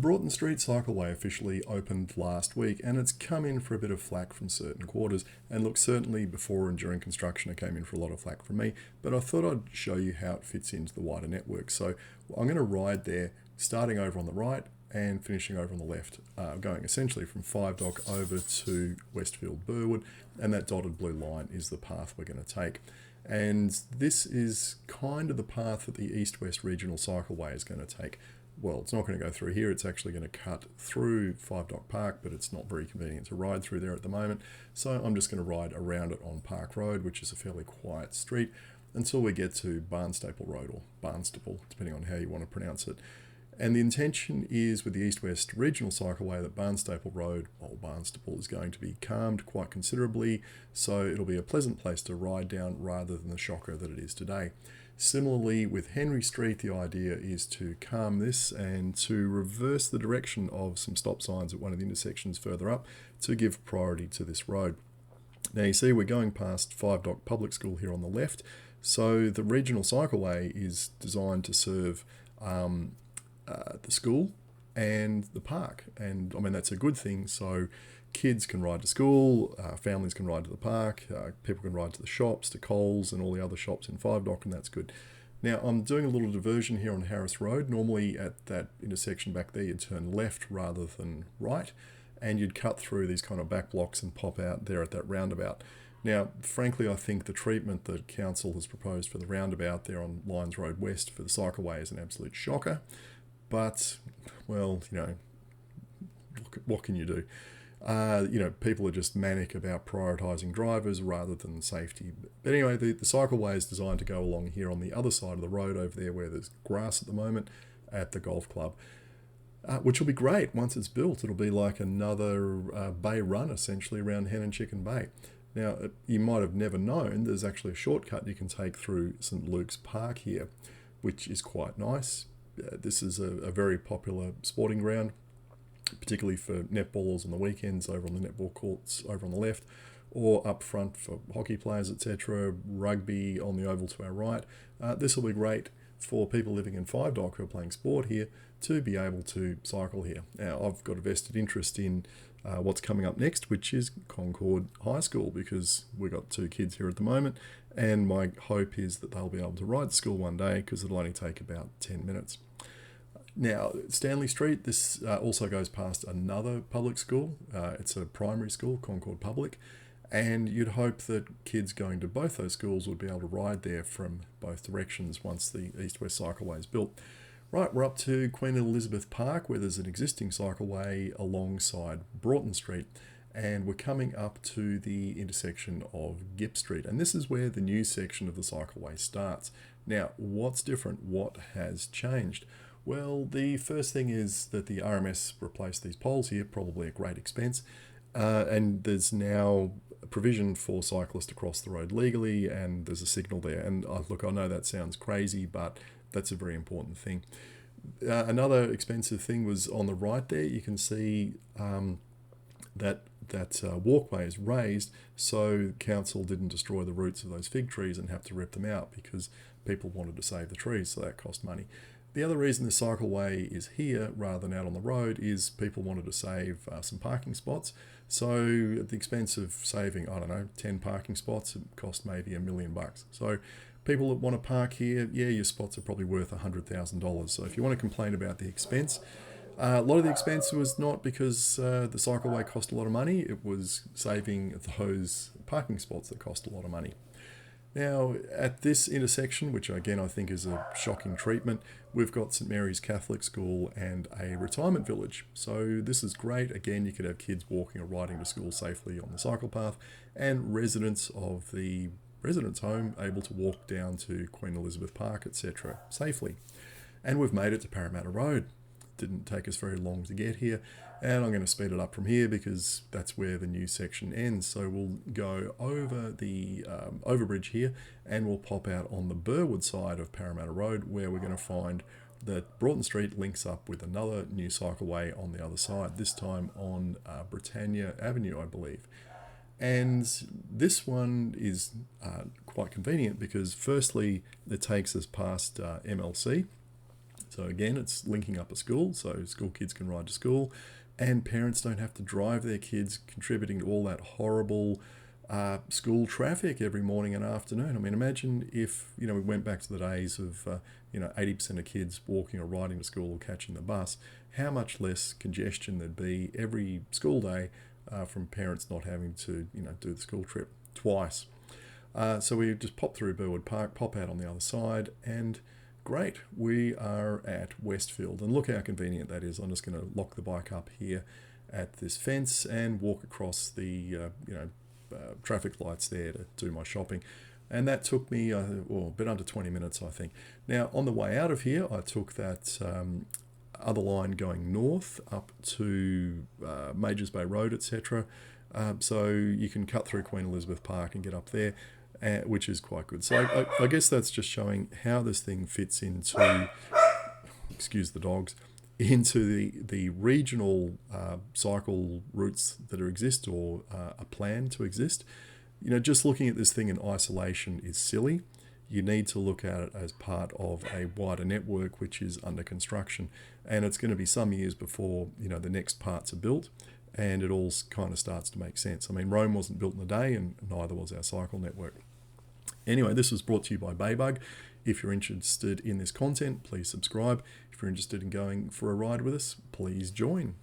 Broughton Street Cycleway officially opened last week, and it's come in for a bit of flack from certain quarters. And look, certainly before and during construction, it came in for a lot of flack from me, but I thought I'd show you how it fits into the wider network. So I'm going to ride there, starting over on the right and finishing over on the left, going essentially from Five Dock over to Westfield Burwood, and that dotted blue line is the path we're going to take. And this is kind of the path that the East-West Regional Cycleway is going to take. Well, it's not going to go through here. It's actually going to cut through Five Dock Park, but it's not very convenient to ride through there at the moment. So I'm just going to ride around it on Park Road, which is a fairly quiet street, until we get to Barnstaple Road, or Barnstaple, depending on how you want to pronounce it. And the intention is with the East-West Regional Cycleway that Barnstaple Road, or Barnstaple, is going to be calmed quite considerably, so it'll be a pleasant place to ride down rather than the shocker that it is today. Similarly, with Henry Street, the idea is to calm this and to reverse the direction of some stop signs at one of the intersections further up to give priority to this road. Now you see we're going past Five Dock Public School here on the left, so the Regional Cycleway is designed to serve the school and the park, and I mean that's a good thing. So kids can ride to school, families can ride to the park, people can ride to the shops, to Coles and all the other shops in Five Dock, and that's good. Now I'm doing a little diversion here on Harris Road. Normally at that intersection back there you'd turn left rather than right, and you'd cut through these kind of back blocks and pop out there at that roundabout. Now, frankly, I think the treatment that Council has proposed for the roundabout there on Lyons Road West for the cycleway is an absolute shocker. But, well, what can you do? People are just manic about prioritising drivers rather than safety. But anyway, the cycleway is designed to go along here on the other side of the road over there where there's grass at the moment at the golf club, which will be great once it's built. It'll be like another bay run, essentially, around Hen and Chicken Bay. Now, you might have never known there's actually a shortcut you can take through St Luke's Park here, which is quite nice. This is a very popular sporting ground, particularly for netballers on the weekends over on the netball courts over on the left, or up front for hockey players, etc., rugby on the oval to our right. This will be great for people living in Five Dock who are playing sport here to be able to cycle here. Now, I've got a vested interest in what's coming up next, which is Concord High School, because we've got 2 kids here at the moment, and my hope is that they'll be able to ride to school one day because it'll only take about 10 minutes. Now, Stanley Street, this also goes past another public school. It's a primary school, Concord Public, and you'd hope that kids going to both those schools would be able to ride there from both directions once the East-West Cycleway is built. Right, we're up to Queen Elizabeth Park, where there's an existing cycleway alongside Broughton Street, and we're coming up to the intersection of Gipp Street, and this is where the new section of the cycleway starts. Now, what's different? What has changed? Well, the first thing is that the RMS replaced these poles here, probably at great expense, and there's now a provision for cyclists to cross the road legally, and there's a signal there. And look, I know that sounds crazy, but that's a very important thing. Another expensive thing was on the right there. You can see that walkway is raised, so council didn't destroy the roots of those fig trees and have to rip them out because people wanted to save the trees, so that cost money. The other reason the cycleway is here rather than out on the road is people wanted to save some parking spots. So at the expense of saving, 10 parking spots, it cost maybe $1 million. So people that want to park here, yeah, your spots are probably worth $100,000. So if you want to complain about the expense, a lot of the expense was not because the cycleway cost a lot of money, it was saving those parking spots that cost a lot of money. Now, at this intersection, which again I think is a shocking treatment, we've got St Mary's Catholic School and a retirement village. So this is great. Again, you could have kids walking or riding to school safely on the cycle path, and residents of the residence home able to walk down to Queen Elizabeth Park, etc. safely. And we've made it to Parramatta Road. Didn't take us very long to get here, and I'm going to speed it up from here because that's where the new section ends. So we'll go over the overbridge here, and we'll pop out on the Burwood side of Parramatta Road, where we're going to find that Broughton Street links up with another new cycleway on the other side, this time on Britannia Avenue, I believe. And this one is quite convenient because firstly, it takes us past MLC, So again, it's linking up a school, so school kids can ride to school, and parents don't have to drive their kids, contributing to all that horrible school traffic every morning and afternoon. I mean, imagine if we went back to the days of 80% of kids walking or riding to school or catching the bus. How much less congestion there'd be every school day from parents not having to do the school trip twice. So we just pop through Burwood Park, pop out on the other side, and great, we are at Westfield. And look how convenient that is. I'm just going to lock the bike up here at this fence and walk across the traffic lights there to do my shopping. And that took me a bit under 20 minutes, I think. Now, on the way out of here, I took that other line going north up to Majors Bay Road, etc. So you can cut through Queen Elizabeth Park and get up there, which is quite good. So I guess that's just showing how this thing fits into, excuse the dogs, into the regional cycle routes that exist or are planned to exist. Just looking at this thing in isolation is silly. You need to look at it as part of a wider network which is under construction, and it's going to be some years before the next parts are built, and it all kind of starts to make sense. I mean, Rome wasn't built in a day, and neither was our cycle network. Anyway, this was brought to you by Baybug. If you're interested in this content, please subscribe. If you're interested in going for a ride with us, please join.